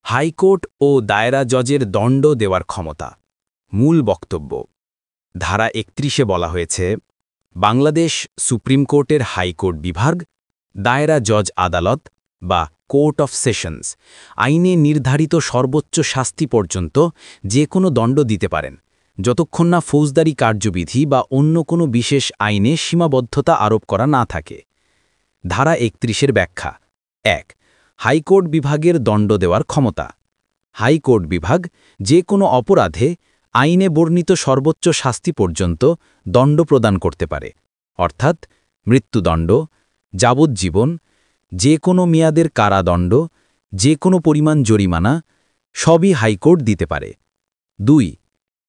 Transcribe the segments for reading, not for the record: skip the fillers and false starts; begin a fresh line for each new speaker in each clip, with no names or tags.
High court ও দায়রা জজের দণ্ড দেওয়ার ক্ষমতা। মূল বক্তব্য। ধারা ৩১-এ বলা হয়েছে, বাংলাদেশ সুপ্রিম কোর্টের হাইকোর্ট বিভাগ, দায়রা জজ আদালত বা কোর্ট অফ সেশনস আইনে নির্ধারিত সর্বোচ্চ শাস্তি পর্যন্ত যে কোনো দণ্ড দিতে পারেন, যতক্ষণ না ফৌজদারি কার্যবিধি বা অন্য কোনো বিশেষ আইনে সীমাবদ্ধতা আরোপ করা না থাকে। ধারা ৩১-এর ব্যাখ্যা। ১. হাইকোর্ট বিভাগের দণ্ড দেওয়ার ক্ষমতা। হাইকোর্ট বিভাগ যে কোনো অপরাধে আইনে বর্ণিত সর্বোচ্চ শাস্তি পর্যন্ত দণ্ড প্রদান করতে পারে, অর্থাৎ মৃত্যুদণ্ড, যাবজ্জীবন, যে কোনো মেয়াদের কারাদণ্ড, যে কোনো পরিমাণ জরিমানা সবই হাইকোর্ট দিতে পারে। ২.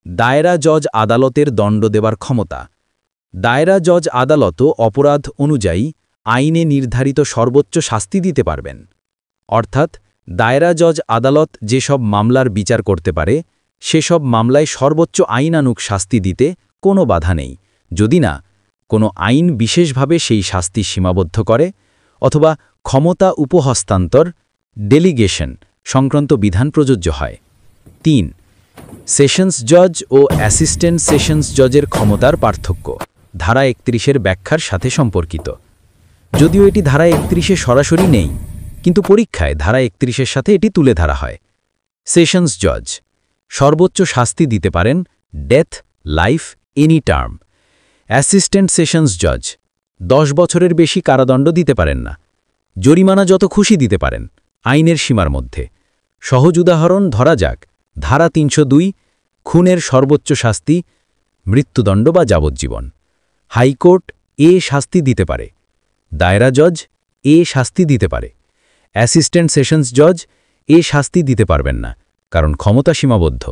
দায়রা জজ আদালতের দণ্ড দেওয়ার ক্ষমতা। দায়রা জজ আদালতও অপরাধ অনুযায়ী আইনে নির্ধারিত সর্বোচ্চ শাস্তি দিতে পারবেন, অর্থাৎ দায়রা জজ আদালত যেসব মামলার বিচার করতে পারে সেসব মামলায় সর্বোচ্চ আইনানুগ শাস্তি দিতে কোনো বাধা নেই, যদি না কোনো আইন বিশেষভাবে সেই শাস্তি সীমাবদ্ধ করে অথবা ক্ষমতা উপহস্তান্তর ডেলিগেশন সংক্রান্ত বিধান প্রযোজ্য হয়। ৩. সেশনস জজ ও অ্যাসিস্ট্যান্ট সেশনস জজের ক্ষমতার পার্থক্য। ধারা ৩১-এর ব্যাখ্যার সাথে সম্পর্কিত। যদিও এটি ধারা ৩১-এ সরাসরি নেই, কিন্তু পরীক্ষায় ধারা ৩১-এর সাথে এটি তুলে ধরা হয়। সেশনস জজ সর্বোচ্চ শাস্তি দিতে পারেন death, life, any term. Assistant sessions জজ ১০ বছরের বেশি কারাদণ্ড দিতে পারেন না। জরিমানা যত খুশি দিতে পারেন, আইনের সীমার মধ্যে। সহজ উদাহরণ ধরা যাক, ধারা ৩০২ খুনের সর্বোচ্চ শাস্তি মৃত্যুদণ্ড বা যাবজ্জীবন। হাইকোর্ট এ শাস্তি দিতে পারে, দায়রা জজ এ শাস্তি দিতে পারে। অ্যাসিস্ট্যান্ট সেশনস জজ এ শাস্তি দিতে পারবেন না, কারণ ক্ষমতা সীমাবদ্ধ।